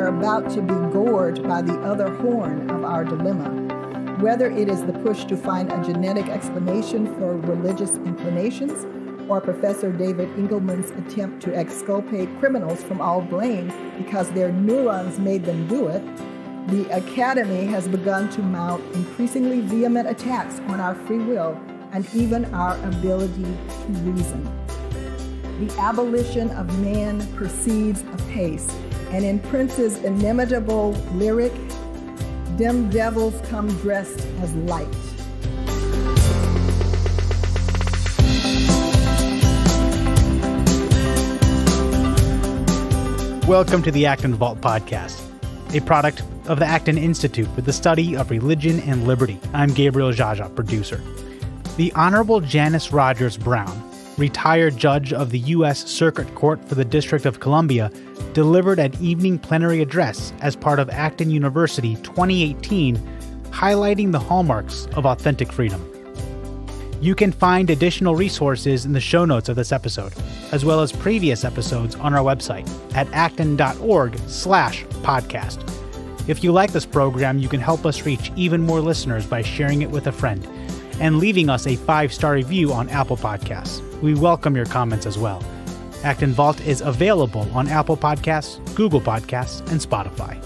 are about to be gored by the other horn of our dilemma, whether it is the push to find a genetic explanation for religious inclinations, or Professor David Eagleman's attempt to exculpate criminals from all blame because their neurons made them do it, the Academy has begun to mount increasingly vehement attacks on our free will and even our ability to reason. The abolition of man proceeds apace, and in Prince's inimitable lyric, "Dim devils come dressed as light." Welcome to the Acton Vault Podcast, a product of the Acton Institute for the Study of Religion and Liberty. I'm Gabriel Jaja, producer. The Honorable Janice Rogers Brown, retired judge of the U.S. Circuit Court for the District of Columbia, delivered an evening plenary address as part of Acton University 2018, highlighting the hallmarks of authentic freedom. You can find additional resources in the show notes of this episode, as well as previous episodes on our website at acton.org/podcast. If you like this program, you can help us reach even more listeners by sharing it with a friend and leaving us a 5-star review on Apple Podcasts. We welcome your comments as well. Acton Vault is available on Apple Podcasts, Google Podcasts, and Spotify.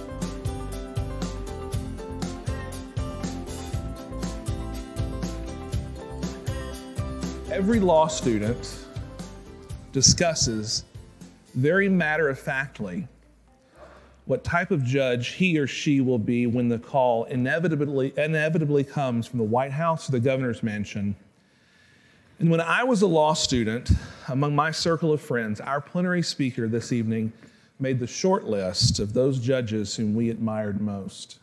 Every law student discusses very matter-of-factly what type of judge he or she will be when the call inevitably comes from the White House or the governor's mansion. And when I was a law student, among my circle of friends, our plenary speaker this evening made the short list of those judges whom we admired most.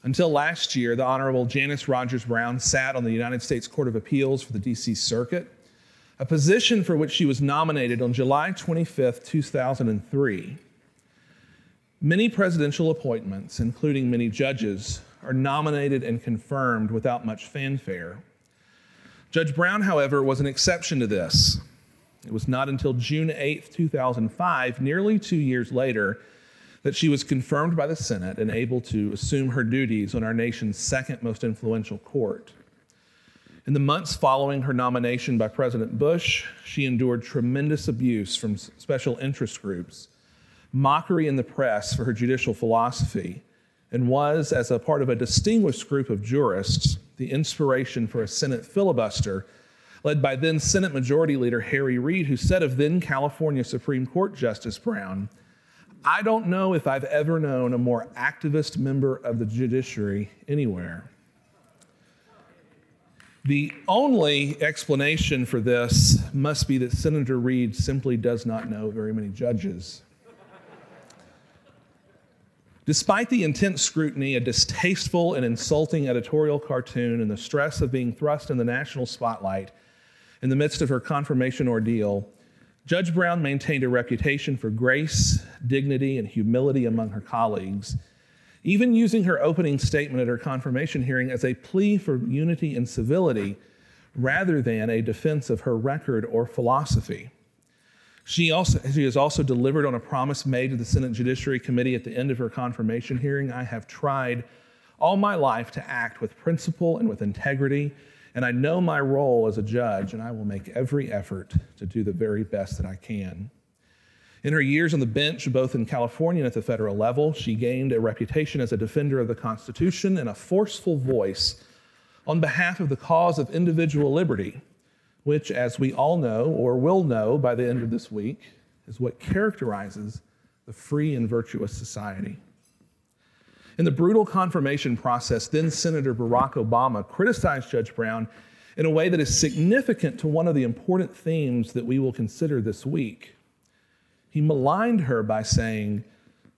Until last year, the Honorable Janice Rogers Brown sat on the United States Court of Appeals for the D.C. Circuit, a position for which she was nominated on July 25, 2003. Many presidential appointments, including many judges, are nominated and confirmed without much fanfare. Judge Brown, however, was an exception to this. It was not until June 8, 2005, nearly 2 years later, that she was confirmed by the Senate and able to assume her duties on our nation's second most influential court. In the months following her nomination by President Bush, she endured tremendous abuse from special interest groups, mockery in the press for her judicial philosophy, and was, as a part of a distinguished group of jurists, the inspiration for a Senate filibuster led by then Senate Majority Leader Harry Reid, who said of then California Supreme Court Justice Brown, "I don't know if I've ever known a more activist member of the judiciary anywhere." The only explanation for this must be that Senator Reid simply does not know very many judges. Despite the intense scrutiny, a distasteful and insulting editorial cartoon, and the stress of being thrust in the national spotlight in the midst of her confirmation ordeal, Judge Brown maintained a reputation for grace, dignity, and humility among her colleagues, even using her opening statement at her confirmation hearing as a plea for unity and civility rather than a defense of her record or philosophy. She has also delivered on a promise made to the Senate Judiciary Committee at the end of her confirmation hearing. "I have tried all my life to act with principle and with integrity, and I know my role as a judge, and I will make every effort to do the very best that I can." In her years on the bench, both in California and at the federal level, she gained a reputation as a defender of the Constitution and a forceful voice on behalf of the cause of individual liberty, which, as we all know, or will know by the end of this week, is what characterizes the free and virtuous society. In the brutal confirmation process, then Senator Barack Obama criticized Judge Brown in a way that is significant to one of the important themes that we will consider this week. He maligned her by saying,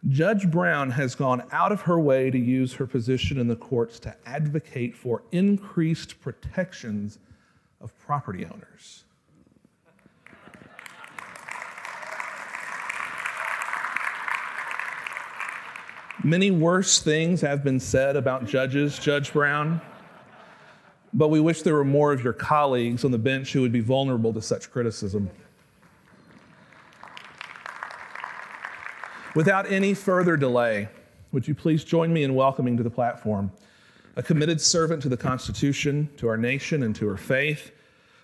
"Judge Brown has gone out of her way to use her position in the courts to advocate for increased protections of property owners." Many worse things have been said about judges, Judge Brown, but we wish there were more of your colleagues on the bench who would be vulnerable to such criticism. Without any further delay, would you please join me in welcoming to the platform a committed servant to the Constitution, to our nation, and to her faith,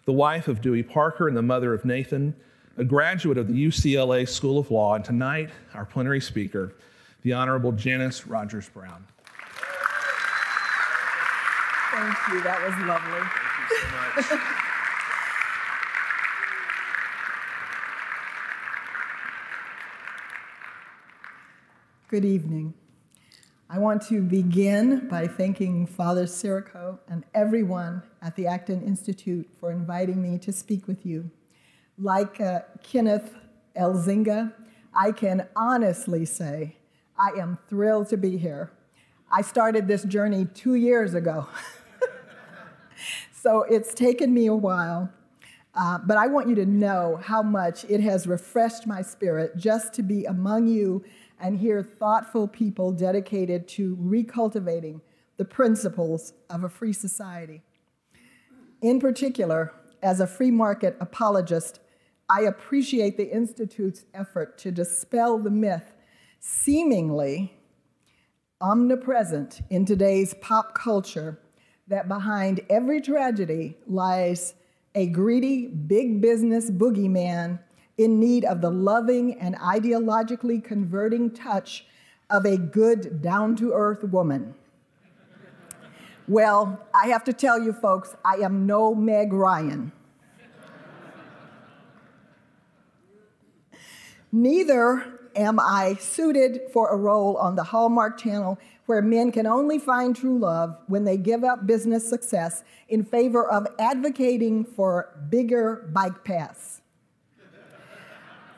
the wife of Dewey Parker and the mother of Nathan, a graduate of the UCLA School of Law, and tonight, our plenary speaker, the Honorable Janice Rogers Brown. Thank you. That was lovely. Thank you so much. Good evening. I want to begin by thanking Father Sirico and everyone at the Acton Institute for inviting me to speak with you. Like Kenneth Elzinga, I can honestly say I am thrilled to be here. I started this journey 2 years ago, so it's taken me a while, but I want you to know how much it has refreshed my spirit just to be among you and hear thoughtful people dedicated to recultivating the principles of a free society. In particular, as a free market apologist, I appreciate the Institute's effort to dispel the myth seemingly omnipresent in today's pop culture that behind every tragedy lies a greedy big business boogeyman in need of the loving and ideologically converting touch of a good, down-to-earth woman. Well, I have to tell you folks, I am no Meg Ryan. Neither am I suited for a role on the Hallmark Channel where men can only find true love when they give up business success in favor of advocating for bigger bike paths.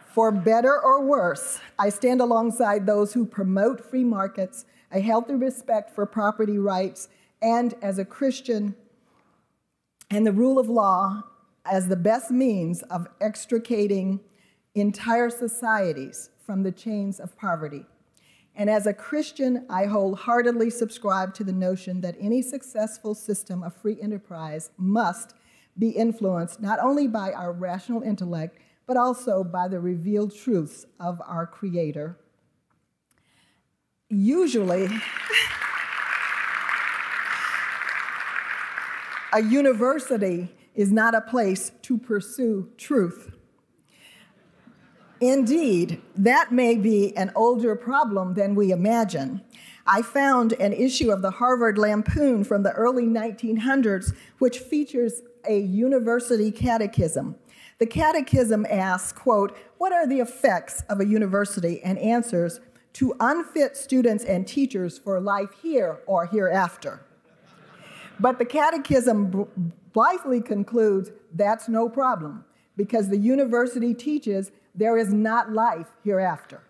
For better or worse, I stand alongside those who promote free markets, a healthy respect for property rights, and as a Christian, and the rule of law as the best means of extricating entire societies from the chains of poverty. And as a Christian, I wholeheartedly subscribe to the notion that any successful system of free enterprise must be influenced not only by our rational intellect, but also by the revealed truths of our Creator. Usually, a university is not a place to pursue truth. Indeed, that may be an older problem than we imagine. I found an issue of the Harvard Lampoon from the early 1900s, which features a university catechism. The catechism asks, quote, "What are the effects of a university?" and answers, "To unfit students and teachers for life here or hereafter." But the catechism blithely concludes that's no problem because the university teaches there is not life hereafter.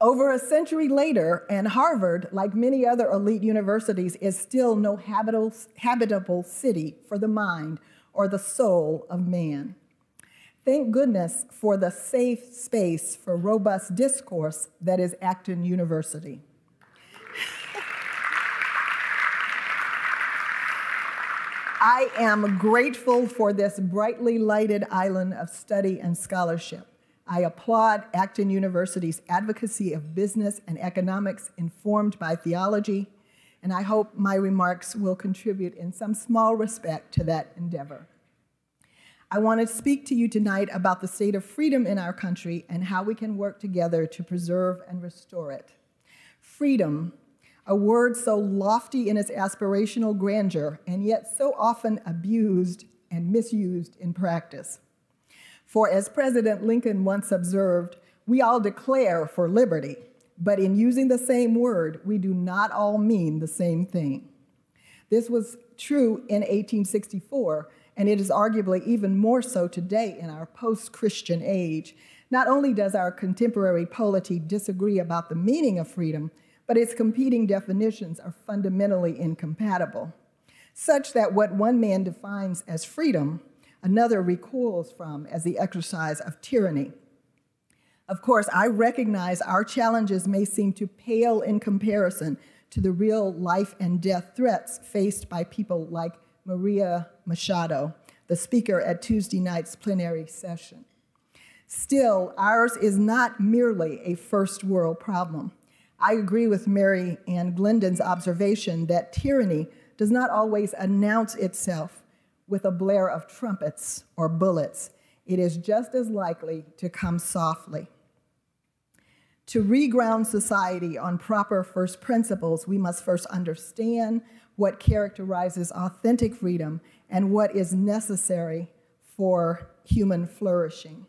Over a century later, and Harvard, like many other elite universities, is still no habitable city for the mind or the soul of man. Thank goodness for the safe space for robust discourse that is Acton University. I am grateful for this brightly lighted island of study and scholarship. I applaud Acton University's advocacy of business and economics informed by theology, and I hope my remarks will contribute in some small respect to that endeavor. I want to speak to you tonight about the state of freedom in our country and how we can work together to preserve and restore it. Freedom, a word so lofty in its aspirational grandeur and yet so often abused and misused in practice. For as President Lincoln once observed, we all declare for liberty, but in using the same word, we do not all mean the same thing. This was true in 1864, and it is arguably even more so today in our post-Christian age. Not only does our contemporary polity disagree about the meaning of freedom, but its competing definitions are fundamentally incompatible, such that what one man defines as freedom, another recoils from as the exercise of tyranny. Of course, I recognize our challenges may seem to pale in comparison to the real life and death threats faced by people like Maria Machado, the speaker at Tuesday night's plenary session. Still, ours is not merely a first world problem. I agree with Mary Ann Glendon's observation that tyranny does not always announce itself with a blare of trumpets or bullets. It is just as likely to come softly. To reground society on proper first principles, we must first understand what characterizes authentic freedom and what is necessary for human flourishing.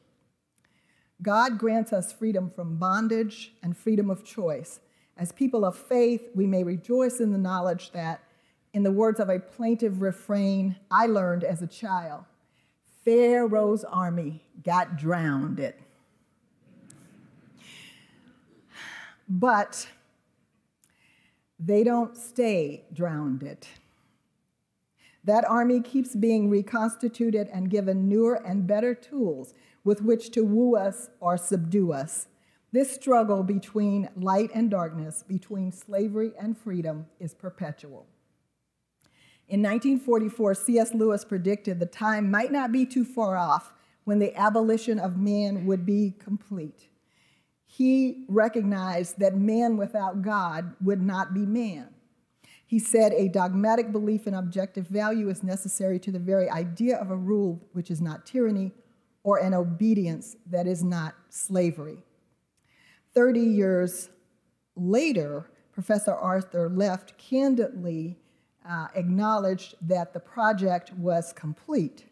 God grants us freedom from bondage and freedom of choice. As people of faith, we may rejoice in the knowledge that, in the words of a plaintive refrain I learned as a child, Pharaoh's army got drowned it. But they don't stay drowned it. That army keeps being reconstituted and given newer and better tools with which to woo us or subdue us. This struggle between light and darkness, between slavery and freedom, is perpetual. In 1944, C.S. Lewis predicted the time might not be too far off when the abolition of man would be complete. He recognized that man without God would not be man. He said a dogmatic belief in objective value is necessary to the very idea of a rule which is not tyranny or an obedience that is not slavery. 30 years later, Professor Arthur Left candidly acknowledged that the project was complete.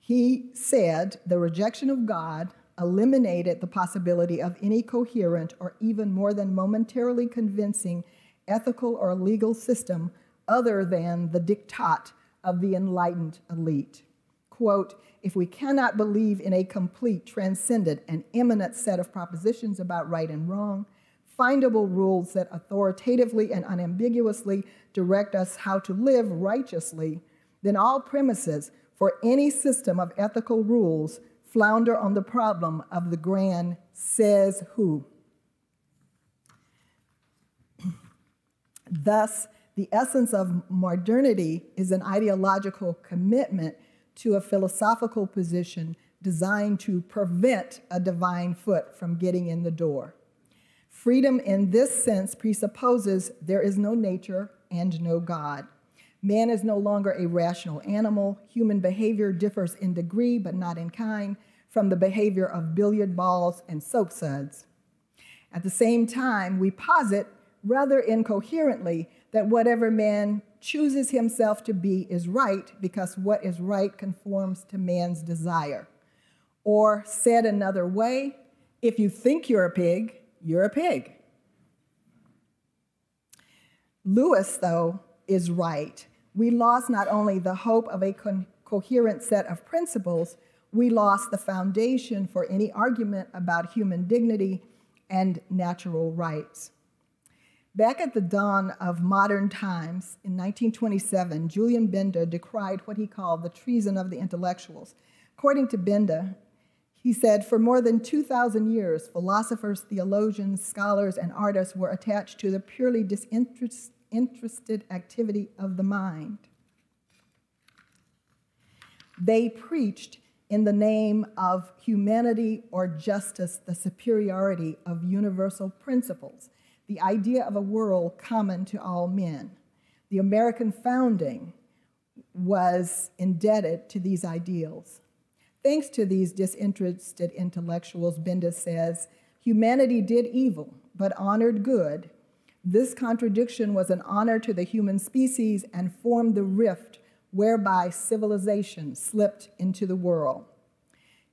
He said the rejection of God eliminated the possibility of any coherent or even more than momentarily convincing ethical or legal system other than the diktat of the enlightened elite. Quote, if we cannot believe in a complete, transcendent, and immanent set of propositions about right and wrong, findable rules that authoritatively and unambiguously direct us how to live righteously, then all premises for any system of ethical rules flounder on the problem of the grand says who. Thus, the essence of modernity is an ideological commitment to a philosophical position designed to prevent a divine foot from getting in the door. Freedom in this sense presupposes there is no nature and no God. Man is no longer a rational animal. Human behavior differs in degree, but not in kind, from the behavior of billiard balls and soap suds. At the same time, we posit, rather incoherently, that whatever man chooses himself to be is right because what is right conforms to man's desire. Or, said another way, if you think you're a pig, you're a pig. Lewis, though, is right. We lost not only the hope of a coherent set of principles, we lost the foundation for any argument about human dignity and natural rights. Back at the dawn of modern times, in 1927, Julian Benda decried what he called the treason of the intellectuals. According to Benda, he said, for more than 2,000 years, philosophers, theologians, scholars, and artists were attached to the purely disinterested activity of the mind. They preached in the name of humanity or justice the superiority of universal principles, the idea of a world common to all men. The American founding was indebted to these ideals. Thanks to these disinterested intellectuals, Benda says, humanity did evil, but honored good. This contradiction was an honor to the human species and formed the rift whereby civilization slipped into the world.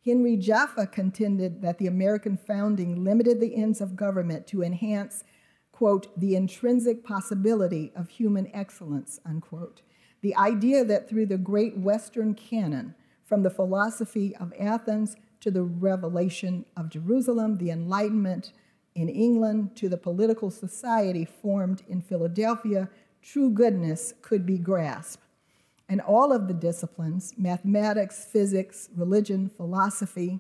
Henry Jaffa contended that the American founding limited the ends of government to enhance, quote, the intrinsic possibility of human excellence, unquote. The idea that through the great Western canon, from the philosophy of Athens to the revelation of Jerusalem, the Enlightenment in England to the political society formed in Philadelphia, true goodness could be grasped. And all of the disciplines, mathematics, physics, religion, philosophy,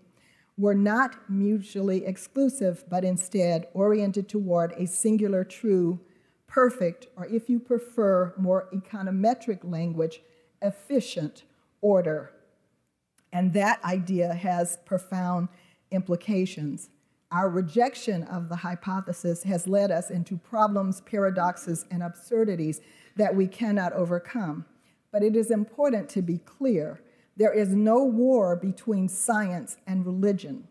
were not mutually exclusive, but instead oriented toward a singular true, perfect, or if you prefer more econometric language, efficient order. And that idea has profound implications. Our rejection of the hypothesis has led us into problems, paradoxes, and absurdities that we cannot overcome. But it is important to be clear. There is no war between science and religion.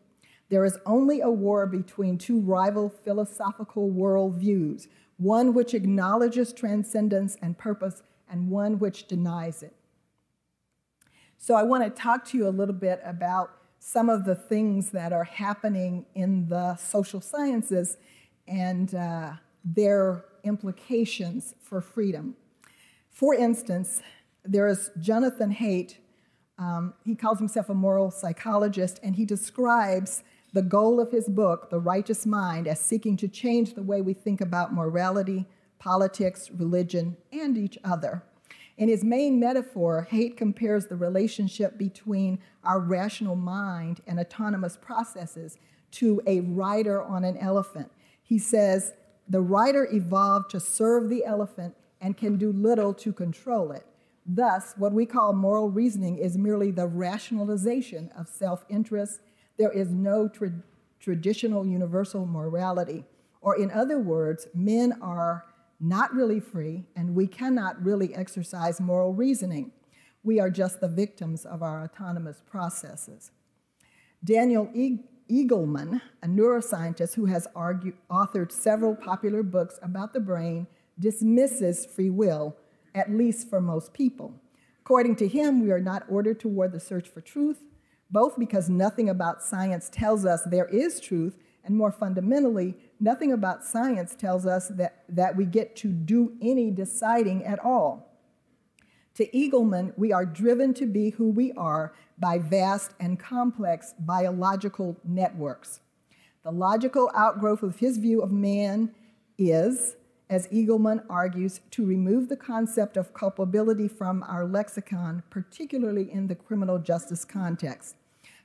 There is only a war between two rival philosophical worldviews, one which acknowledges transcendence and purpose, and one which denies it. So I want to talk to you a little bit about some of the things that are happening in the social sciences and their implications for freedom. For instance, there is Jonathan Haidt. He calls himself a moral psychologist, and he describes the goal of his book, The Righteous Mind, as seeking to change the way we think about morality, politics, religion, and each other. In his main metaphor, Haidt compares the relationship between our rational mind and autonomous processes to a rider on an elephant. He says, the rider evolved to serve the elephant and can do little to control it. Thus, what we call moral reasoning is merely the rationalization of self-interest. There is no traditional universal morality. Or in other words, men are not really free, and we cannot really exercise moral reasoning. We are just the victims of our autonomous processes. Daniel Eagleman, a neuroscientist who has authored several popular books about the brain, dismisses free will, at least for most people. According to him, we are not ordered toward the search for truth, both because nothing about science tells us there is truth, and more fundamentally, nothing about science tells us that we get to do any deciding at all. To Eagleman, we are driven to be who we are by vast and complex biological networks. The logical outgrowth of his view of man is, as Eagleman argues, to remove the concept of culpability from our lexicon, particularly in the criminal justice context.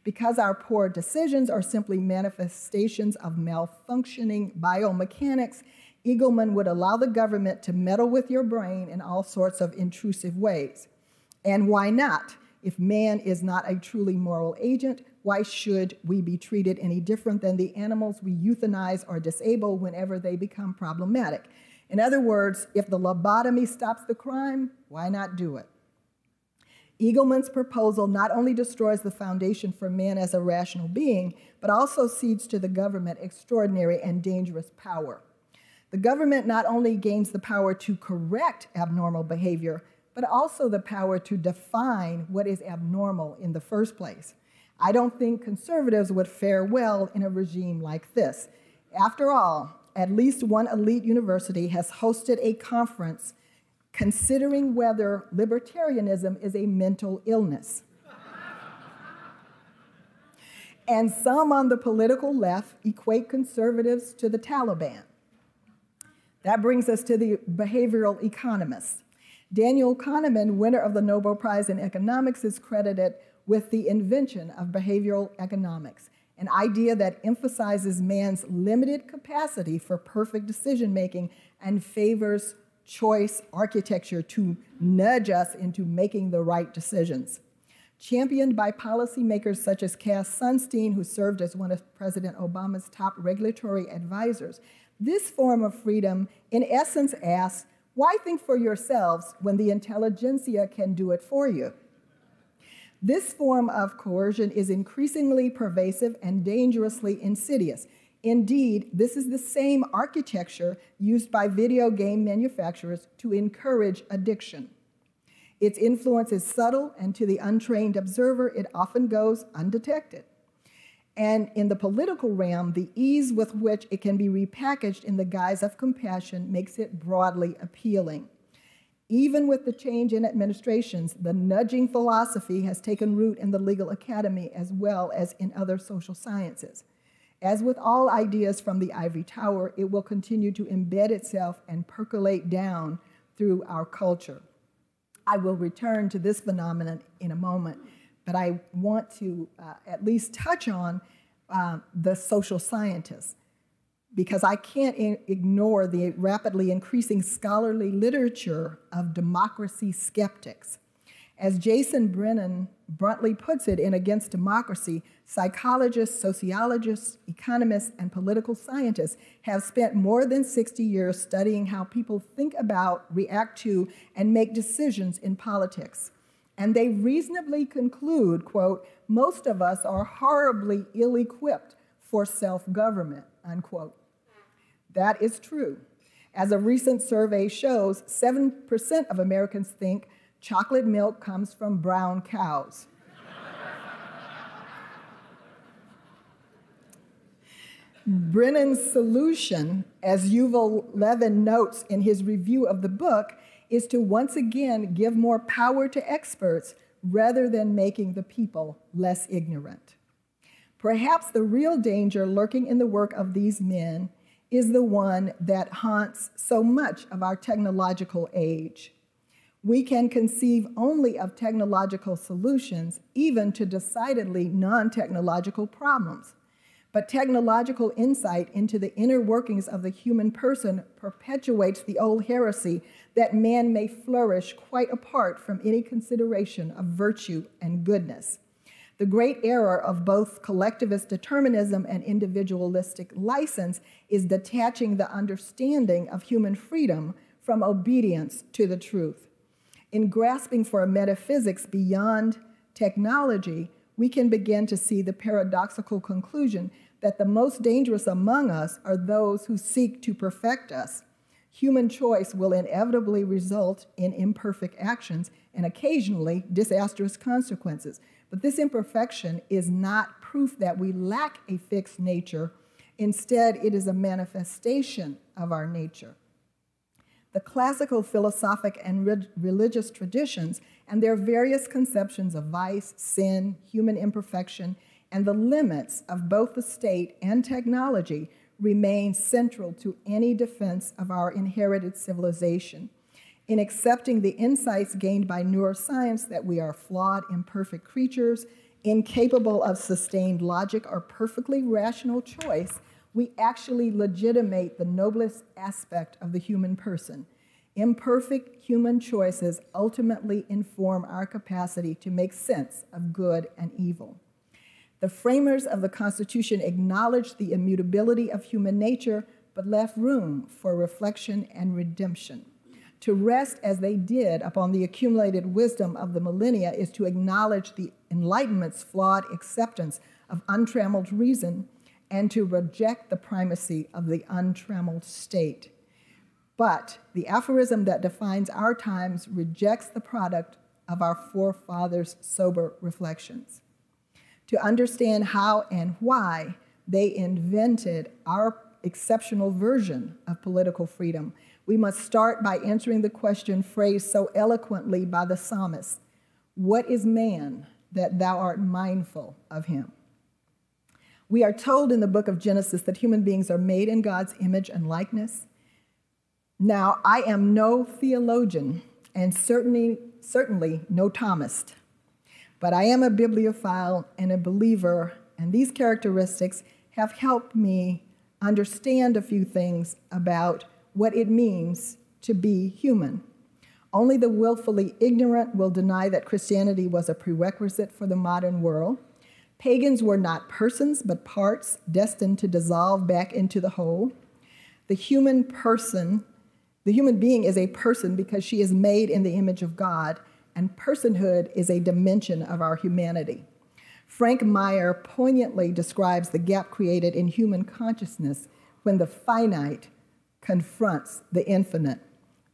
Because our poor decisions are simply manifestations of malfunctioning biomechanics, Eagleman would allow the government to meddle with your brain in all sorts of intrusive ways. And why not? If man is not a truly moral agent, why should we be treated any different than the animals we euthanize or disable whenever they become problematic? In other words, if the lobotomy stops the crime, why not do it? Eagleman's proposal not only destroys the foundation for man as a rational being, but also cedes to the government extraordinary and dangerous power. The government not only gains the power to correct abnormal behavior, but also the power to define what is abnormal in the first place. I don't think conservatives would fare well in a regime like this. After all, at least one elite university has hosted a conference considering whether libertarianism is a mental illness. And some on the political left equate conservatives to the Taliban. That brings us to the behavioral economists. Daniel Kahneman, winner of the Nobel Prize in Economics, is credited with the invention of behavioral economics, an idea that emphasizes man's limited capacity for perfect decision-making and favors choice architecture to nudge us into making the right decisions. Championed by policymakers such as Cass Sunstein, who served as one of President Obama's top regulatory advisors, this form of freedom, in essence, asks, why think for yourselves when the intelligentsia can do it for you? This form of coercion is increasingly pervasive and dangerously insidious. Indeed, this is the same architecture used by video game manufacturers to encourage addiction. Its influence is subtle, and to the untrained observer, it often goes undetected. And in the political realm, the ease with which it can be repackaged in the guise of compassion makes it broadly appealing. Even with the change in administrations, the nudging philosophy has taken root in the legal academy as well as in other social sciences. As with all ideas from the ivory tower, it will continue to embed itself and percolate down through our culture. I will return to this phenomenon in a moment, but I want to at least touch on the social scientists, because I can't ignore the rapidly increasing scholarly literature of democracy skeptics. As Jason Brennan bluntly puts it in Against Democracy, psychologists, sociologists, economists, and political scientists have spent more than 60 years studying how people think about, react to, and make decisions in politics. And they reasonably conclude, quote, most of us are horribly ill-equipped for self-government, unquote. That is true. As a recent survey shows, 7% of Americans think chocolate milk comes from brown cows. Brennan's solution, as Yuval Levin notes in his review of the book, is to once again give more power to experts rather than making the people less ignorant. Perhaps the real danger lurking in the work of these men is the one that haunts so much of our technological age. We can conceive only of technological solutions, even to decidedly non-technological problems. But technological insight into the inner workings of the human person perpetuates the old heresy that man may flourish quite apart from any consideration of virtue and goodness. The great error of both collectivist determinism and individualistic license is detaching the understanding of human freedom from obedience to the truth. In grasping for a metaphysics beyond technology, we can begin to see the paradoxical conclusion that the most dangerous among us are those who seek to perfect us. Human choice will inevitably result in imperfect actions and occasionally disastrous consequences. But this imperfection is not proof that we lack a fixed nature. Instead, it is a manifestation of our nature. The classical philosophic and religious traditions and their various conceptions of vice, sin, human imperfection, and the limits of both the state and technology remain central to any defense of our inherited civilization. In accepting the insights gained by neuroscience that we are flawed, imperfect creatures, incapable of sustained logic or perfectly rational choice, we actually legitimate the noblest aspect of the human person. Imperfect human choices ultimately inform our capacity to make sense of good and evil. The framers of the Constitution acknowledged the immutability of human nature, but left room for reflection and redemption. To rest as they did upon the accumulated wisdom of the millennia is to acknowledge the Enlightenment's flawed acceptance of untrammeled reason and to reject the primacy of the untrammeled state. But the aphorism that defines our times rejects the product of our forefathers' sober reflections. To understand how and why they invented our exceptional version of political freedom, we must start by answering the question phrased so eloquently by the psalmist, "What is man that thou art mindful of him?" We are told in the book of Genesis that human beings are made in God's image and likeness. Now, I am no theologian and certainly no Thomist, but I am a bibliophile and a believer, and these characteristics have helped me understand a few things about what it means to be human. Only the willfully ignorant will deny that Christianity was a prerequisite for the modern world. Pagans were not persons, but parts destined to dissolve back into the whole. The human being is a person because she is made in the image of God, and personhood is a dimension of our humanity. Frank Meyer poignantly describes the gap created in human consciousness when the finite confronts the infinite.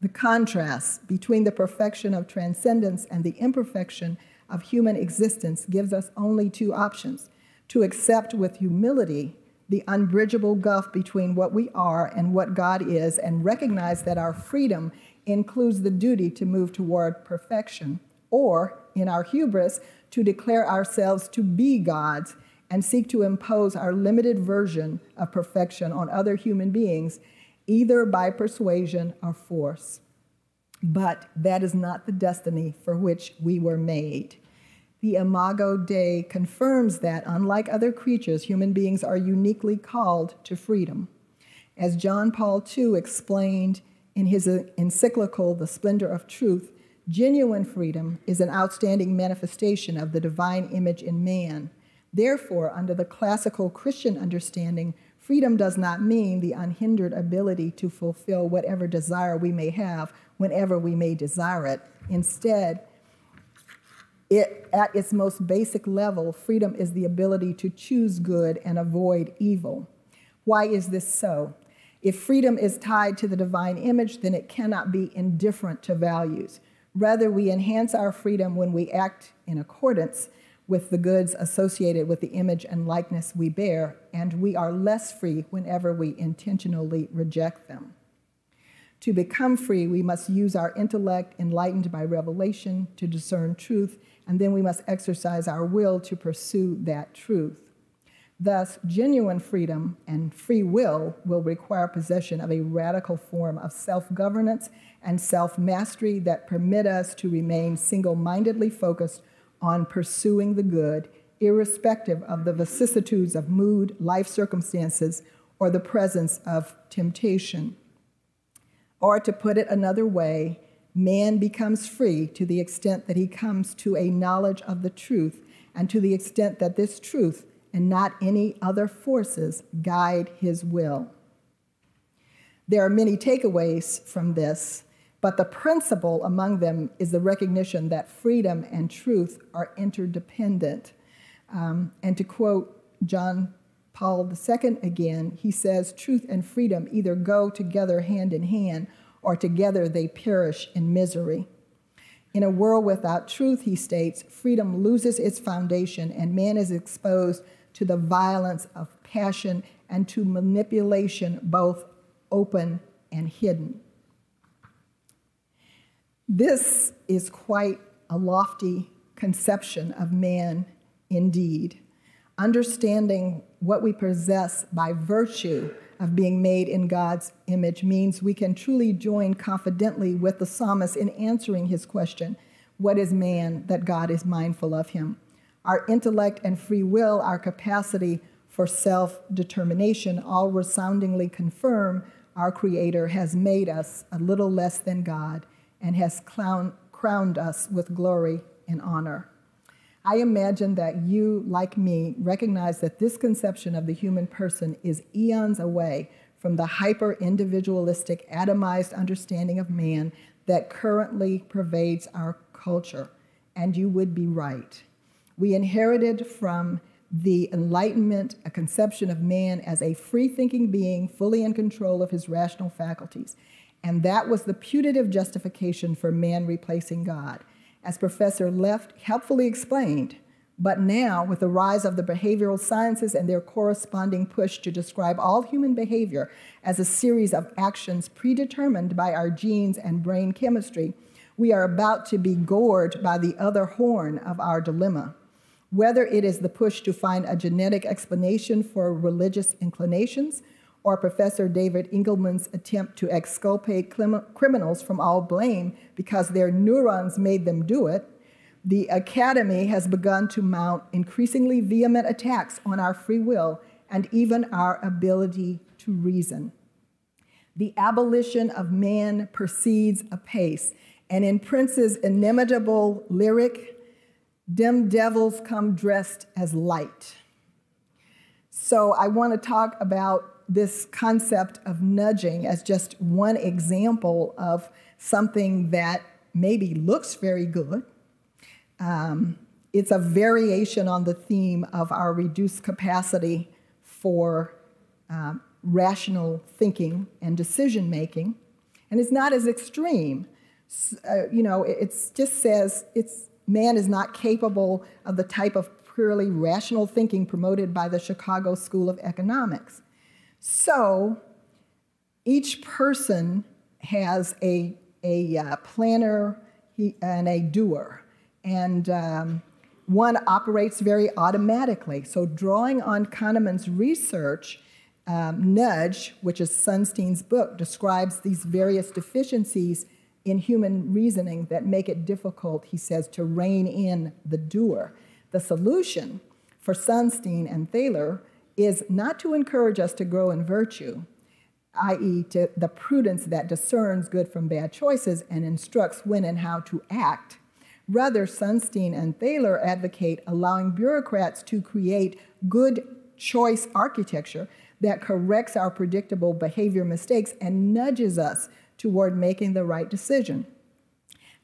The contrast between the perfection of transcendence and the imperfection of human existence gives us only two options: to accept with humility the unbridgeable gulf between what we are and what God is, and recognize that our freedom includes the duty to move toward perfection, or, in our hubris, to declare ourselves to be God's and seek to impose our limited version of perfection on other human beings, either by persuasion or force. But that is not the destiny for which we were made. The Imago Dei confirms that, unlike other creatures, human beings are uniquely called to freedom. As John Paul II explained in his encyclical, The Splendor of Truth, Genuine freedom is an outstanding manifestation of the divine image in man. Therefore, under the classical Christian understanding, freedom does not mean the unhindered ability to fulfill whatever desire we may have whenever we may desire it. Instead, at its most basic level, freedom is the ability to choose good and avoid evil. Why is this so? If freedom is tied to the divine image, then it cannot be indifferent to values. Rather, we enhance our freedom when we act in accordance with the goods associated with the image and likeness we bear, and we are less free whenever we intentionally reject them. To become free, we must use our intellect, enlightened by revelation, to discern truth, and then we must exercise our will to pursue that truth. Thus, genuine freedom and free will require possession of a radical form of self-governance and self-mastery that permit us to remain single-mindedly focused on pursuing the good, irrespective of the vicissitudes of mood, life circumstances, or the presence of temptation. Or to put it another way, man becomes free to the extent that he comes to a knowledge of the truth, and to the extent that this truth and not any other forces guide his will. There are many takeaways from this, but the principle among them is the recognition that freedom and truth are interdependent. And to quote John Paul II again, he says, "Truth and freedom either go together hand in hand, or together they perish in misery." In a world without truth, he states, freedom loses its foundation and man is exposed to the violence of passion and to manipulation, both open and hidden. This is quite a lofty conception of man indeed. Understanding what we possess by virtue of being made in God's image means we can truly join confidently with the psalmist in answering his question, what is man that God is mindful of him? Our intellect and free will, our capacity for self-determination, all resoundingly confirm our Creator has made us a little less than God and has crowned us with glory and honor. I imagine that you, like me, recognize that this conception of the human person is eons away from the hyper-individualistic, atomized understanding of man that currently pervades our culture, and you would be right. We inherited from the Enlightenment a conception of man as a free-thinking being fully in control of his rational faculties, and that was the putative justification for man replacing God. As Professor Left helpfully explained, but now, with the rise of the behavioral sciences and their corresponding push to describe all human behavior as a series of actions predetermined by our genes and brain chemistry, we are about to be gored by the other horn of our dilemma. Whether it is the push to find a genetic explanation for religious inclinations, or Professor David Eagleman's attempt to exculpate criminals from all blame because their neurons made them do it, the Academy has begun to mount increasingly vehement attacks on our free will and even our ability to reason. The abolition of man proceeds apace, and in Prince's inimitable lyric, "Dim devils come dressed as light." So I want to talk about this concept of nudging as just one example of something that maybe looks very good. It's a variation on the theme of our reduced capacity for rational thinking and decision-making. And it's not as extreme. It just says man is not capable of the type of purely rational thinking promoted by the Chicago School of Economics. So each person has a planner and a doer, and one operates very automatically. So drawing on Kahneman's research, Nudge, which is Sunstein's book, describes these various deficiencies in human reasoning that make it difficult, he says, to rein in the doer. The solution for Sunstein and Thaler is not to encourage us to grow in virtue. i.e. to the prudence that discerns good from bad choices and instructs when and how to act. Rather, Sunstein and Thaler advocate allowing bureaucrats to create good choice architecture that corrects our predictable behavior mistakes and nudges us toward making the right decision.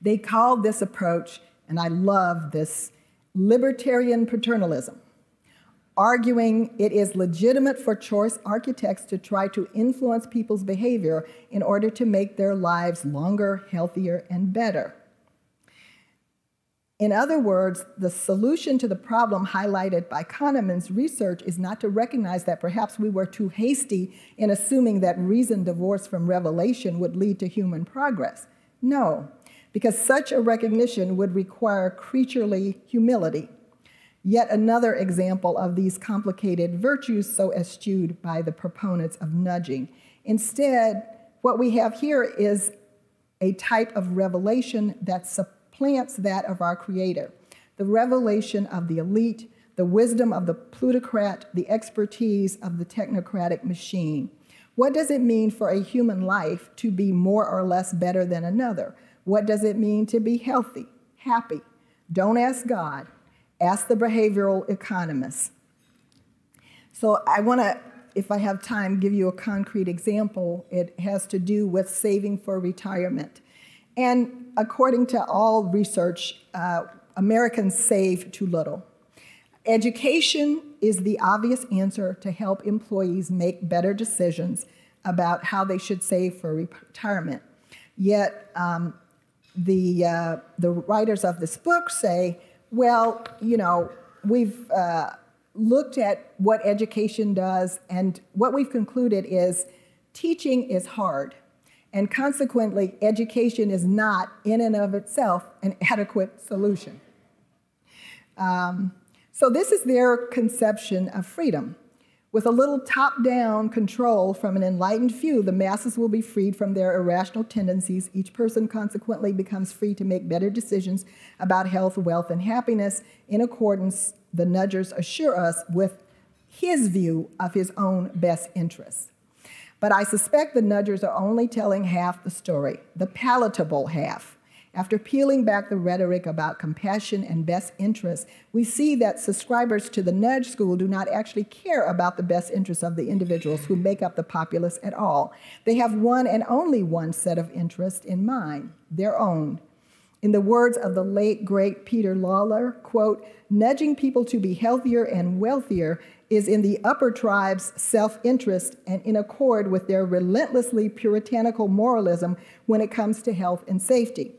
They call this approach, and I love this, libertarian paternalism, arguing it is legitimate for choice architects to try to influence people's behavior in order to make their lives longer, healthier, and better. In other words, the solution to the problem highlighted by Kahneman's research is not to recognize that perhaps we were too hasty in assuming that reason divorced from revelation would lead to human progress. No, because such a recognition would require creaturely humility. Yet another example of these complicated virtues so eschewed by the proponents of nudging. Instead, what we have here is a type of revelation that supplants that of our Creator, the revelation of the elite, the wisdom of the plutocrat, the expertise of the technocratic machine. What does it mean for a human life to be more or less better than another? What does it mean to be healthy, happy? Don't ask God. Ask the behavioral economists. So I want to, if I have time, give you a concrete example. It has to do with saving for retirement. And according to all research, Americans save too little. Education is the obvious answer to help employees make better decisions about how they should save for retirement. Yet the writers of this book say, well, you know, we've looked at what education does, and what we've concluded is teaching is hard. And consequently, education is not, in and of itself, an adequate solution. So this is their conception of freedom. With a little top-down control from an enlightened few, the masses will be freed from their irrational tendencies. Each person consequently becomes free to make better decisions about health, wealth, and happiness in accordance, the nudgers assure us, with his view of his own best interests. But I suspect the nudgers are only telling half the story, the palatable half. After peeling back the rhetoric about compassion and best interests, we see that subscribers to the nudge school do not actually care about the best interests of the individuals who make up the populace at all. They have one and only one set of interests in mind, their own. In the words of the late, great Peter Lawler, quote, nudging people to be healthier and wealthier is in the upper tribe's self-interest and in accord with their relentlessly puritanical moralism when it comes to health and safety.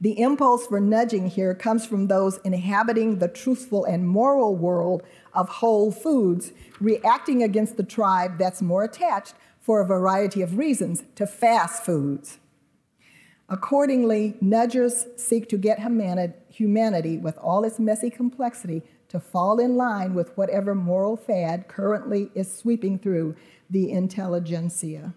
The impulse for nudging here comes from those inhabiting the truthful and moral world of whole foods, reacting against the tribe that's more attached, for a variety of reasons, to fast foods. Accordingly, nudgers seek to get humanity, with all its messy complexity, to fall in line with whatever moral fad currently is sweeping through the intelligentsia.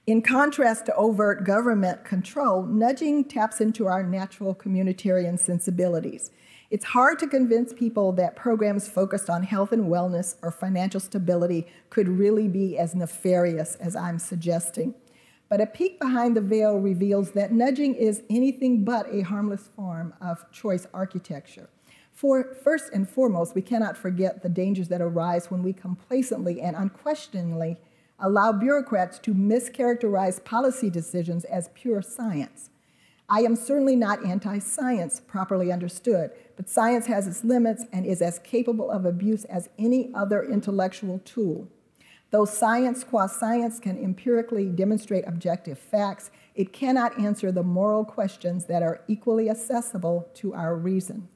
In contrast to overt government control, nudging taps into our natural communitarian sensibilities. It's hard to convince people that programs focused on health and wellness or financial stability could really be as nefarious as I'm suggesting. But a peek behind the veil reveals that nudging is anything but a harmless form of choice architecture. For first and foremost, we cannot forget the dangers that arise when we complacently and unquestioningly allow bureaucrats to mischaracterize policy decisions as pure science. I am certainly not anti-science, properly understood, but science has its limits and is as capable of abuse as any other intellectual tool. Though science qua science can empirically demonstrate objective facts, it cannot answer the moral questions that are equally accessible to our reason.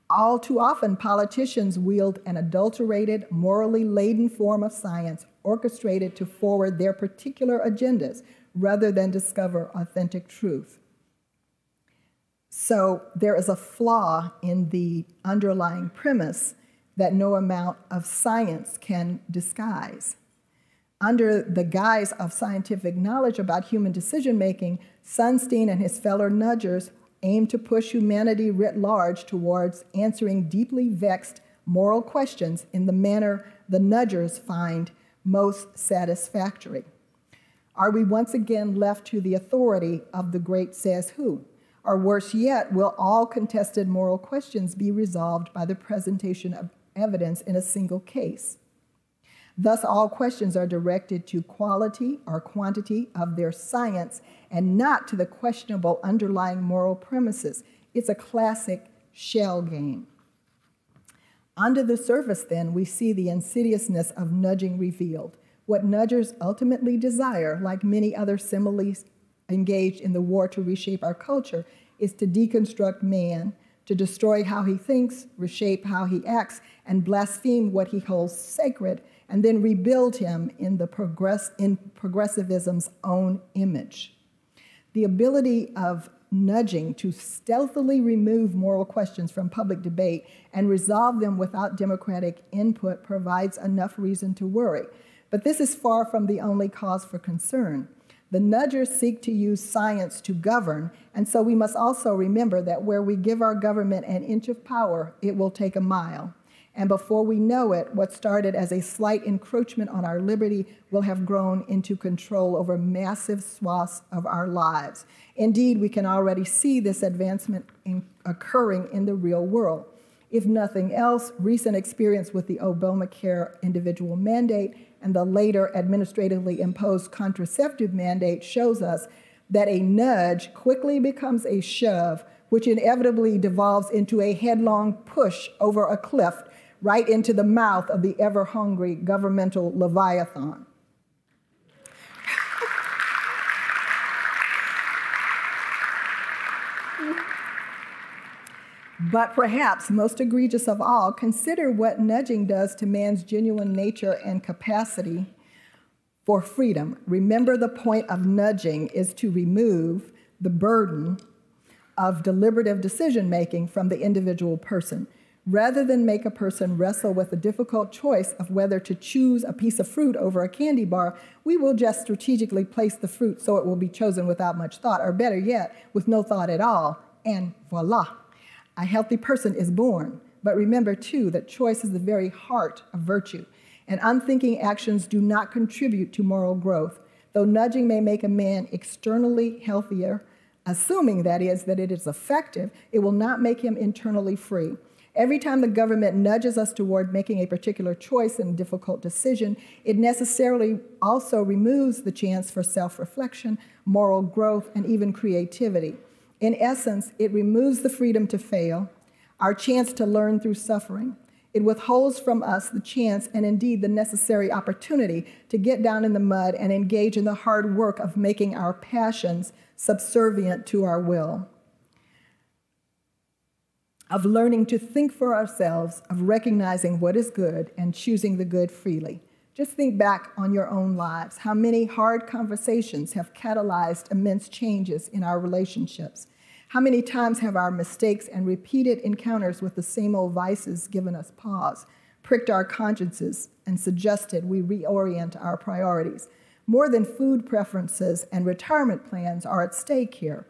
All too often, politicians wield an adulterated, morally laden form of science orchestrated to forward their particular agendas rather than discover authentic truth. So there is a flaw in the underlying premise that no amount of science can disguise. Under the guise of scientific knowledge about human decision-making, Sunstein and his fellow nudgers aim to push humanity writ large towards answering deeply vexed moral questions in the manner the nudgers find most satisfactory? Are we once again left to the authority of the great says who? Or worse yet, will all contested moral questions be resolved by the presentation of evidence in a single case? Thus, all questions are directed to quality or quantity of their science and not to the questionable underlying moral premises. It's a classic shell game. Under the surface, then, we see the insidiousness of nudging revealed. What nudgers ultimately desire, like many other similes engaged in the war to reshape our culture, is to deconstruct man, to destroy how he thinks, reshape how he acts, and blaspheme what he holds sacred, and then rebuild him in progressivism's own image. The ability of nudging to stealthily remove moral questions from public debate and resolve them without democratic input provides enough reason to worry. But this is far from the only cause for concern. The nudgers seek to use science to govern, and so we must also remember that where we give our government an inch of power, it will take a mile. And before we know it, what started as a slight encroachment on our liberty will have grown into control over massive swaths of our lives. Indeed, we can already see this advancement occurring in the real world. If nothing else, recent experience with the Obamacare individual mandate and the later administratively imposed contraceptive mandate shows us that a nudge quickly becomes a shove, which inevitably devolves into a headlong push over a cliff right into the mouth of the ever-hungry governmental leviathan. But perhaps most egregious of all, consider what nudging does to man's genuine nature and capacity for freedom. Remember, the point of nudging is to remove the burden of deliberative decision-making from the individual person. Rather than make a person wrestle with the difficult choice of whether to choose a piece of fruit over a candy bar, we will just strategically place the fruit so it will be chosen without much thought, or better yet, with no thought at all, and voila. A healthy person is born. But remember, too, that choice is the very heart of virtue, and unthinking actions do not contribute to moral growth. Though nudging may make a man externally healthier, assuming, that is, that it is effective, it will not make him internally free. Every time the government nudges us toward making a particular choice in a difficult decision, it necessarily also removes the chance for self-reflection, moral growth, and even creativity. In essence, it removes the freedom to fail, our chance to learn through suffering. It withholds from us the chance and indeed the necessary opportunity to get down in the mud and engage in the hard work of making our passions subservient to our will, of learning to think for ourselves, of recognizing what is good and choosing the good freely. Just think back on your own lives. How many hard conversations have catalyzed immense changes in our relationships? How many times have our mistakes and repeated encounters with the same old vices given us pause, pricked our consciences, and suggested we reorient our priorities? More than food preferences and retirement plans are at stake here.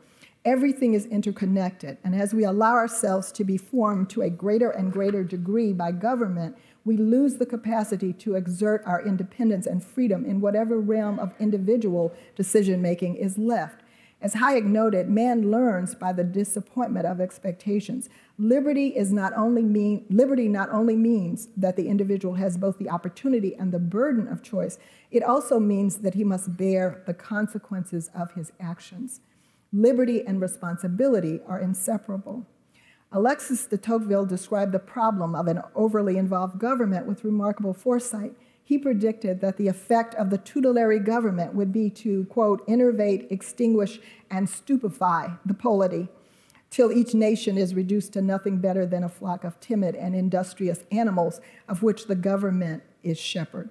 Everything is interconnected, and as we allow ourselves to be formed to a greater and greater degree by government, we lose the capacity to exert our independence and freedom in whatever realm of individual decision-making is left. As Hayek noted, man learns by the disappointment of expectations. Liberty not only means that the individual has both the opportunity and the burden of choice, it also means that he must bear the consequences of his actions. Liberty and responsibility are inseparable. Alexis de Tocqueville described the problem of an overly involved government with remarkable foresight. He predicted that the effect of the tutelary government would be to, quote, enervate, extinguish, and stupefy the polity, till each nation is reduced to nothing better than a flock of timid and industrious animals of which the government is shepherd.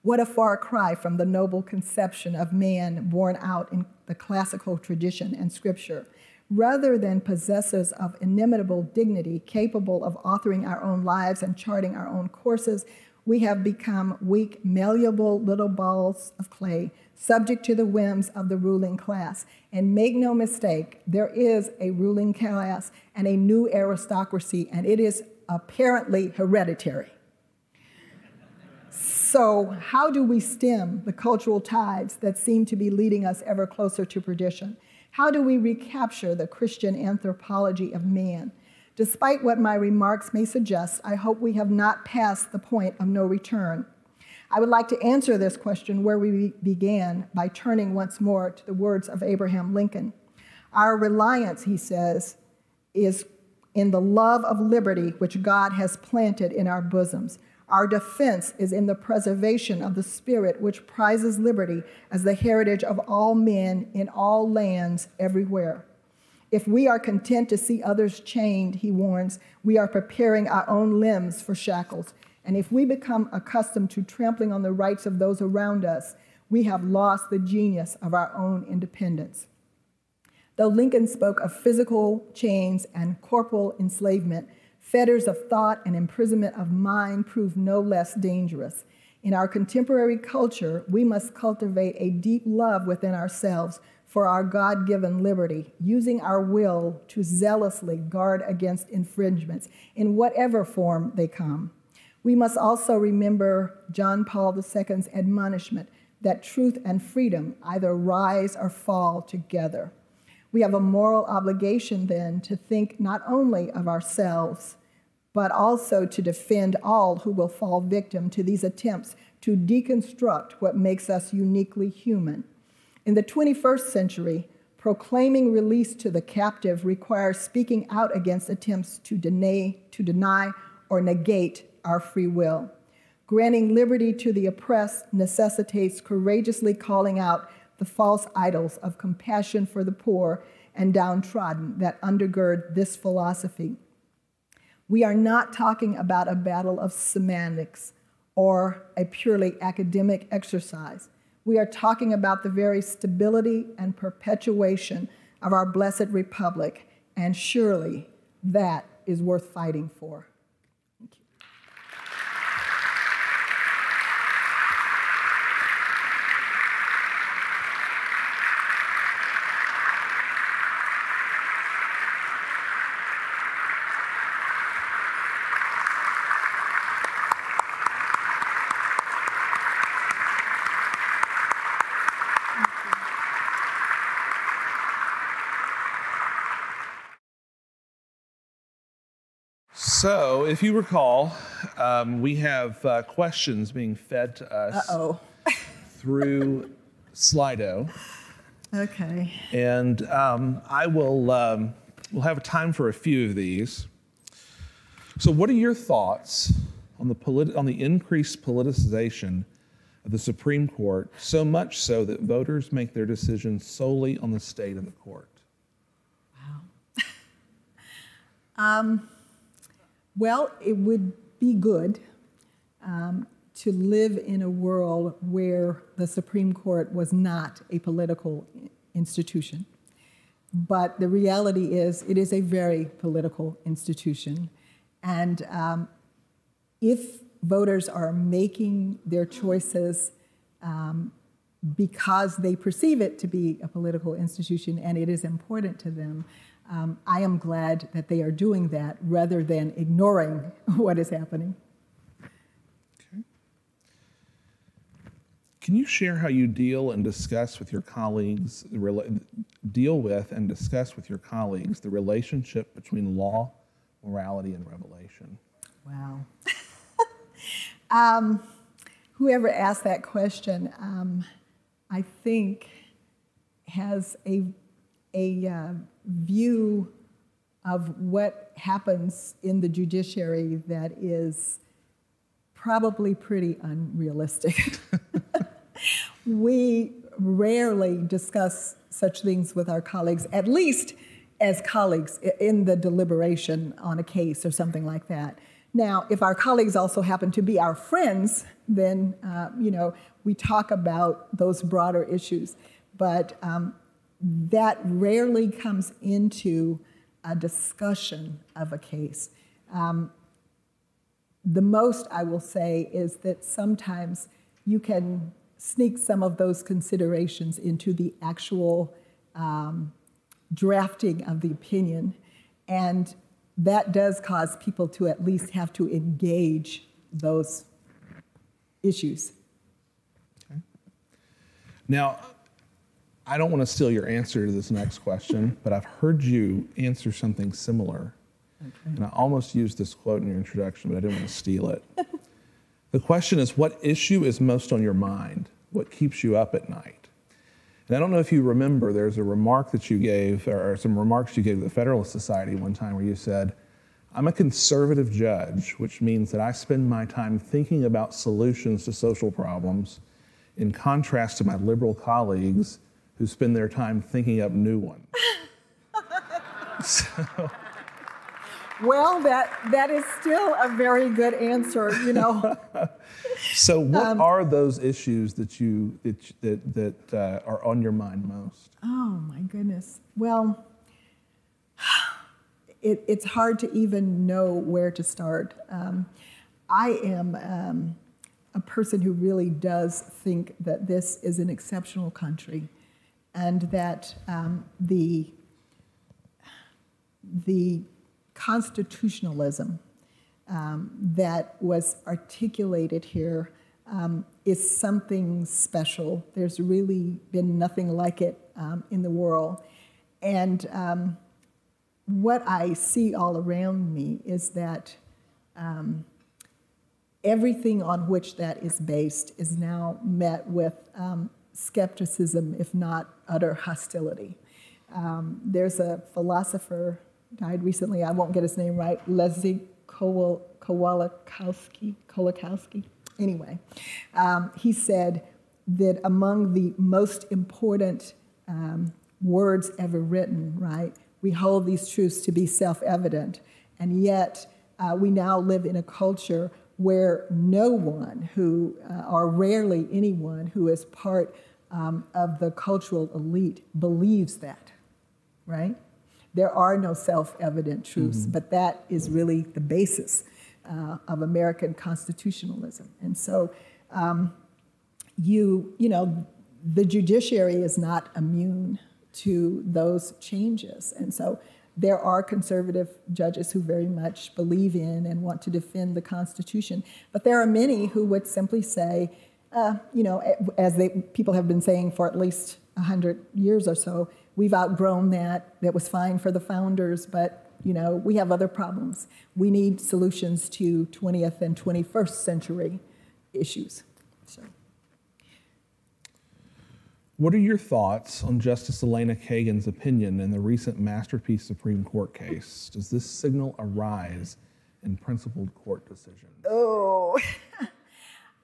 What a far cry from the noble conception of man born out in the classical tradition and scripture. Rather than possessors of inimitable dignity, capable of authoring our own lives and charting our own courses, we have become weak, malleable little balls of clay, subject to the whims of the ruling class. And make no mistake, there is a ruling class and a new aristocracy, and it is apparently hereditary. So how do we stem the cultural tides that seem to be leading us ever closer to perdition? How do we recapture the Christian anthropology of man? Despite what my remarks may suggest, I hope we have not passed the point of no return. I would like to answer this question where we began by turning once more to the words of Abraham Lincoln. Our reliance, he says, is in the love of liberty which God has planted in our bosoms. Our defense is in the preservation of the spirit which prizes liberty as the heritage of all men in all lands everywhere. If we are content to see others chained, he warns, we are preparing our own limbs for shackles. And if we become accustomed to trampling on the rights of those around us, we have lost the genius of our own independence. Though Lincoln spoke of physical chains and corporal enslavement, fetters of thought and imprisonment of mind prove no less dangerous. In our contemporary culture, we must cultivate a deep love within ourselves for our God-given liberty, using our will to zealously guard against infringements in whatever form they come. We must also remember John Paul II's admonishment that truth and freedom either rise or fall together. We have a moral obligation then to think not only of ourselves, but also to defend all who will fall victim to these attempts to deconstruct what makes us uniquely human. In the 21st century, proclaiming release to the captive requires speaking out against attempts to deny or negate our free will. Granting liberty to the oppressed necessitates courageously calling out the false idols of compassion for the poor and downtrodden that undergird this philosophy. We are not talking about a battle of semantics or a purely academic exercise. We are talking about the very stability and perpetuation of our blessed republic, and surely that is worth fighting for. Thank you. So, if you recall, we have questions being fed to us through Slido. Okay. And we'll have time for a few of these. So, what are your thoughts on the increased politicization of the Supreme Court, so much so that voters make their decisions solely on the state of the court? Wow. Well, it would be good to live in a world where the Supreme Court was not a political institution. But the reality is, it is a very political institution. And if voters are making their choices because they perceive it to be a political institution and it is important to them, I am glad that they are doing that rather than ignoring what is happening. Okay. Can you share how you deal and discuss with your colleagues, the relationship between law, morality, and revelation? Wow. Whoever asked that question, I think, has a view of what happens in the judiciary that is probably pretty unrealistic. We rarely discuss such things with our colleagues, at least as colleagues in the deliberation on a case or something like that. Now, if our colleagues also happen to be our friends, then we talk about those broader issues. But that rarely comes into a discussion of a case. The most I will say is that sometimes you can sneak some of those considerations into the actual drafting of the opinion, and that does cause people to at least have to engage those issues. Okay. Now, I don't want to steal your answer to this next question, but I've heard you answer something similar. Okay. And I almost used this quote in your introduction, but I didn't want to steal it. The question is, what issue is most on your mind? What keeps you up at night? And I don't know if you remember, there's a remark that you gave, or some remarks you gave to the Federalist Society one time where you said, I'm a conservative judge, which means that I spend my time thinking about solutions to social problems in contrast to my liberal colleagues who spend their time thinking up new ones. Well, that is still a very good answer, you know. So what are those issues that are on your mind most? Oh, my goodness. Well, it's hard to even know where to start. I am a person who really does think that this is an exceptional country, and that the constitutionalism that was articulated here is something special. There's really been nothing like it in the world. And what I see all around me is that everything on which that is based is now met with skepticism, if not utter hostility. There's a philosopher, died recently, I won't get his name right, Leslie Kolakowski. Anyway, he said that among the most important words ever written, right, we hold these truths to be self-evident, and yet we now live in a culture where no one who, or rarely anyone who is part of the cultural elite believes that, right? There are no self-evident truths, but that is really the basis of American constitutionalism. And so, you know, the judiciary is not immune to those changes. And so there are conservative judges who very much believe in and want to defend the Constitution. But there are many who would simply say, you know, as people have been saying for at least 100 years or so, we've outgrown that. That was fine for the founders, but, you know, we have other problems. We need solutions to 20th and 21st century issues. So. What are your thoughts on Justice Elena Kagan's opinion in the recent Masterpiece Supreme Court case? Does this signal a rise in principled court decisions? Oh,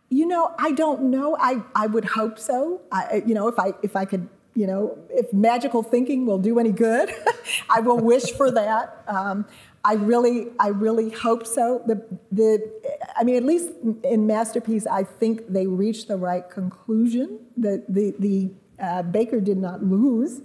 you know, I don't know. I would hope so. You know, if I could, you know, if magical thinking will do any good, I will wish for that. I really hope so. I mean, at least in Masterpiece, I think they reached the right conclusion. The Baker did not lose,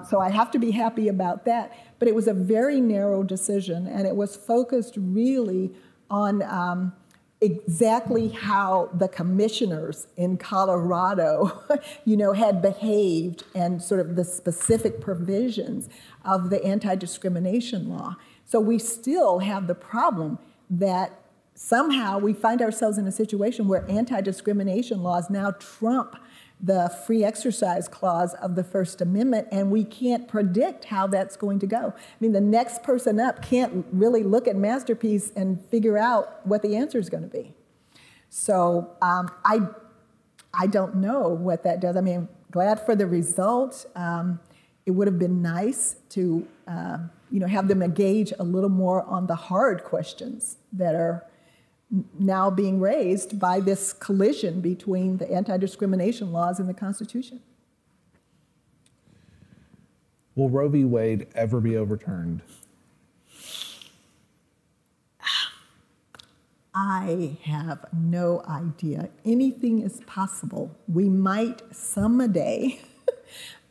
so I have to be happy about that. But it was a very narrow decision, and it was focused really on exactly how the commissioners in Colorado, you know, had behaved, and sort of the specific provisions of the anti-discrimination law. So we still have the problem that somehow we find ourselves in a situation where anti-discrimination laws now trump the free exercise clause of the First Amendment, and we can't predict how that's going to go. I mean, the next person up can't really look at Masterpiece and figure out what the answer is going to be. So I don't know what that does. I mean, I'm glad for the result. It would have been nice to you know, have them engage a little more on the hard questions that are now being raised by this collision between the anti-discrimination laws and the Constitution. Will Roe v. Wade ever be overturned? I have no idea. Anything is possible. We might someday,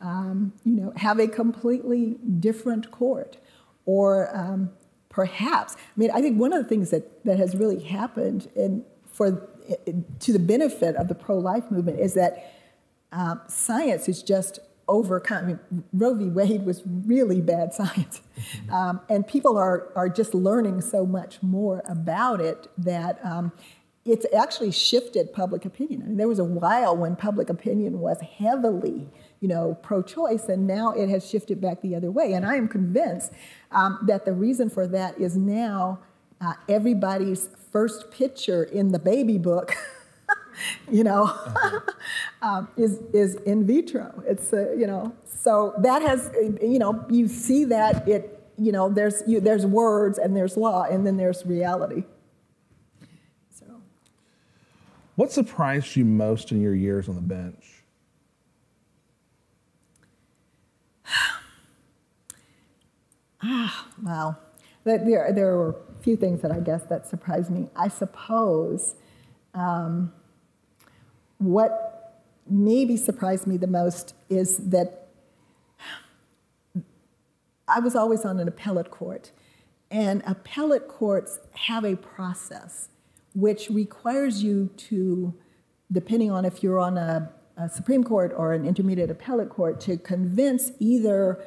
you know, have a completely different court, or perhaps, I mean, I think one of the things that has really happened to the benefit of the pro-life movement is that science is just overcome. I mean, Roe v. Wade was really bad science. And people are just learning so much more about it that it's actually shifted public opinion. I mean, there was a while when public opinion was heavily, pro-choice, and now it has shifted back the other way. And I am convinced that the reason for that is now everybody's first picture in the baby book, is in vitro. It's so that has, you see that there's words and there's law and then there's reality. So, what surprised you most in your years on the bench? Wow. There were a few things that I guess that surprised me. I suppose what maybe surprised me the most is that I was always on an appellate court, and appellate courts have a process which requires you to, depending on if you're on a Supreme Court or an intermediate appellate court, to convince either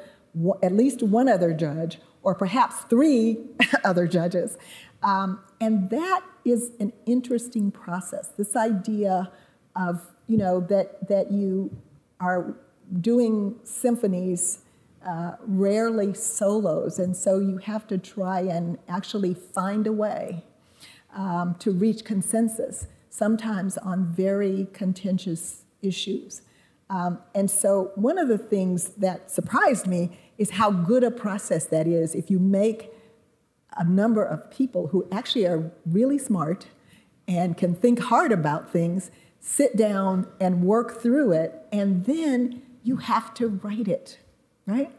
at least one other judge or perhaps 3 other judges. And that is an interesting process, this idea of, that you are doing symphonies, rarely solos, and so you have to try and actually find a way to reach consensus, sometimes on very contentious issues. And so one of the things that surprised me is how good a process that is if you make a number of people who actually are really smart and can think hard about things, sit down and work through it, and then you have to write it, right?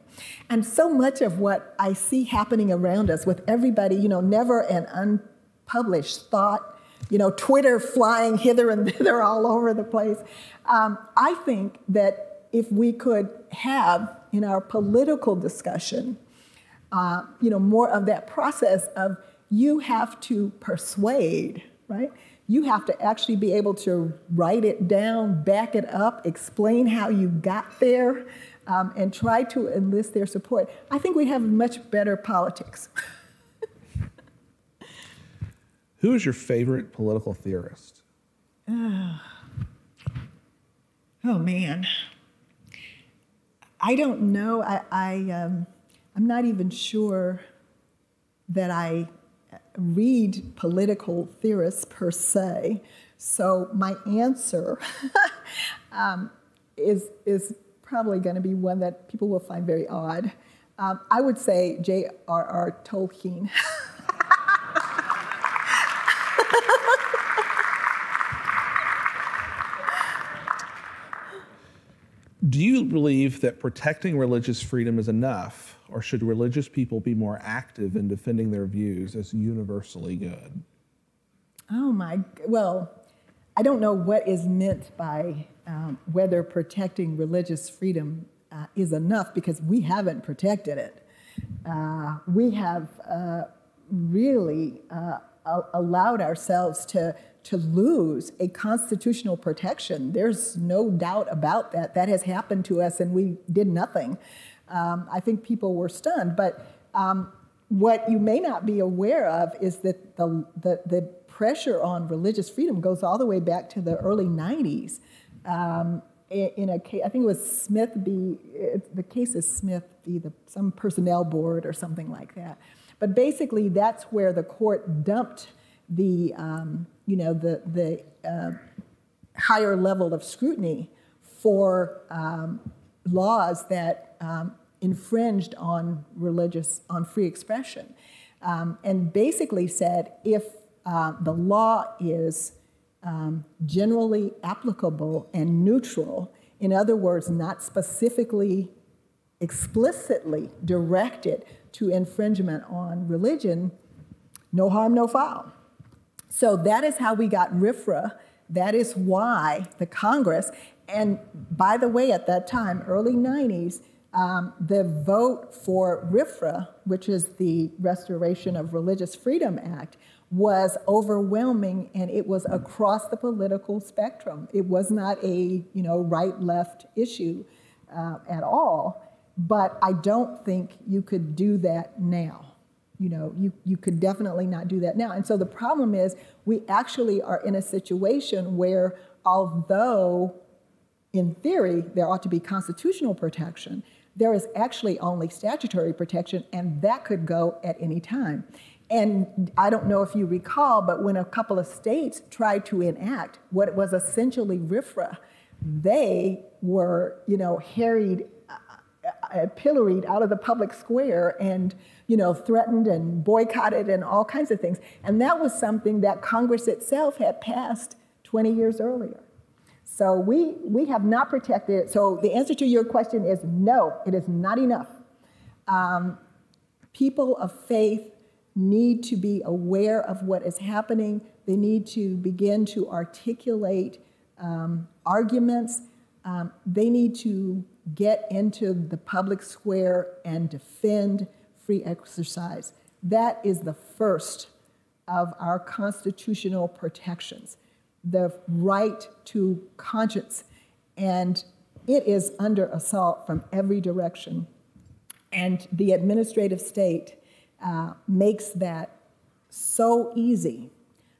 And so much of what I see happening around us with everybody, never an unpublished thought, Twitter flying hither and thither all over the place. I think that if we could have in our political discussion, more of that process of you have to persuade, right? You have to actually be able to write it down, back it up, explain how you got there, and try to enlist their support. I think we have much better politics. Who is your favorite political theorist? Oh, man. I don't know. I'm not even sure that I read political theorists per se. So my answer is probably going to be one that people will find very odd. I would say J.R.R. Tolkien. Do you believe that protecting religious freedom is enough, or should religious people be more active in defending their views as universally good? Well, I don't know what is meant by whether protecting religious freedom is enough, because we haven't protected it. We have really allowed ourselves to lose a constitutional protection. There's no doubt about that. That has happened to us, and we did nothing. I think people were stunned. But what you may not be aware of is that the pressure on religious freedom goes all the way back to the early 90s. In a case, I think it was the case is Smith v. some personnel board or something like that. But basically, that's where the court dumped the higher level of scrutiny for laws that infringed on free expression, and basically said if the law is generally applicable and neutral, in other words, not specifically, explicitly directed to infringement on religion, no harm, no foul. So that is how we got RFRA. That is why the Congress, and by the way, at that time, early 90s, the vote for RFRA, which is the Restoration of Religious Freedom Act, was overwhelming, and it was across the political spectrum. It was not a right-left issue at all. But I don't think you could do that now. you could definitely not do that now. And so the problem is we actually are in a situation where, although in theory there ought to be constitutional protection, there is actually only statutory protection, and that could go at any time. And I don't know if you recall, but when a couple of states tried to enact what was essentially RFRA, they were, harried, pilloried out of the public square and, threatened and boycotted and all kinds of things. And that was something that Congress itself had passed 20 years earlier. So we have not protected it. So the answer to your question is no, it is not enough. People of faith need to be aware of what is happening. They need to begin to articulate arguments. They need to get into the public square and defend free exercise. That is the first of our constitutional protections, the right to conscience. And it is under assault from every direction. And the administrative state makes that so easy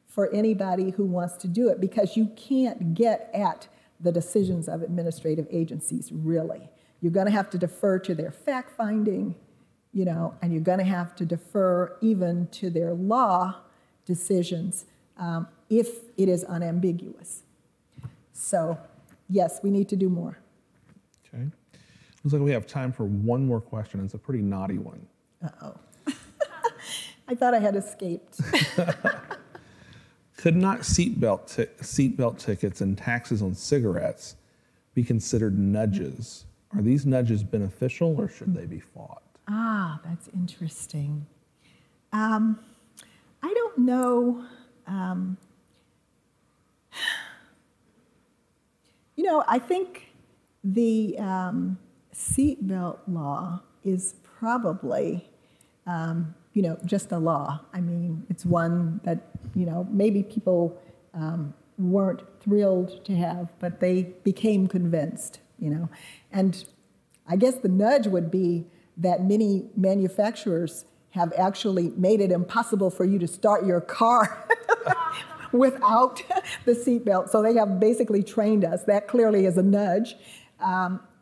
for anybody who wants to do it, because you can't get at the decisions of administrative agencies, really. You're going to have to defer to their fact-finding, and you're going to have to defer even to their law decisions if it is unambiguous. So, yes, we need to do more. Okay. Looks like we have time for one more question. It's a pretty naughty one. Uh-oh. I thought I had escaped. Could not seatbelt tickets and taxes on cigarettes be considered nudges? Are these nudges beneficial, or should they be fought? Ah, that's interesting. I don't know. I think the seatbelt law is probably just a law. I mean, it's one that, maybe people weren't thrilled to have, but they became convinced, And I guess the nudge would be that many manufacturers have actually made it impossible for you to start your car without the seatbelt. So they have basically trained us. That clearly is a nudge.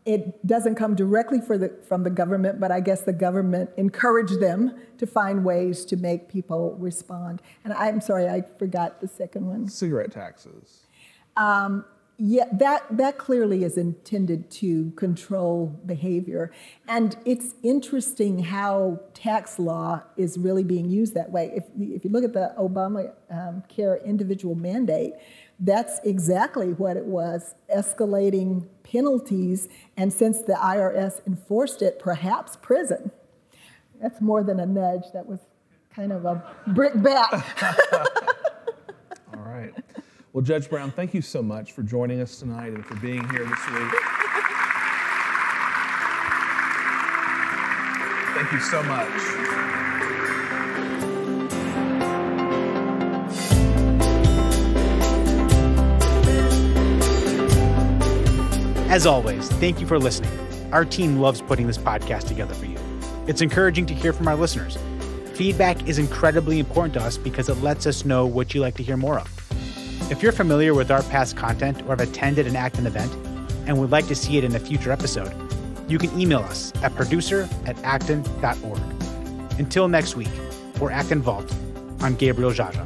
It doesn't come directly from the government, but I guess the government encouraged them to find ways to make people respond. And I'm sorry, I forgot the second one. Cigarette taxes. Yeah, that clearly is intended to control behavior. And it's interesting how tax law is really being used that way. If you look at the Obamacare individual mandate, that's exactly what it was, escalating penalties, and since the IRS enforced it, perhaps prison. That's more than a nudge. That was kind of a brick bat. All right. Well, Judge Brown, thank you so much for joining us tonight and for being here this week. Thank you so much. As always, thank you for listening. Our team loves putting this podcast together for you. It's encouraging to hear from our listeners. Feedback is incredibly important to us because it lets us know what you like to hear more of. If you're familiar with our past content or have attended an Acton event and would like to see it in a future episode, you can email us at producer@acton.org. Until next week, for Acton Vault, I'm Gabriel Jaja.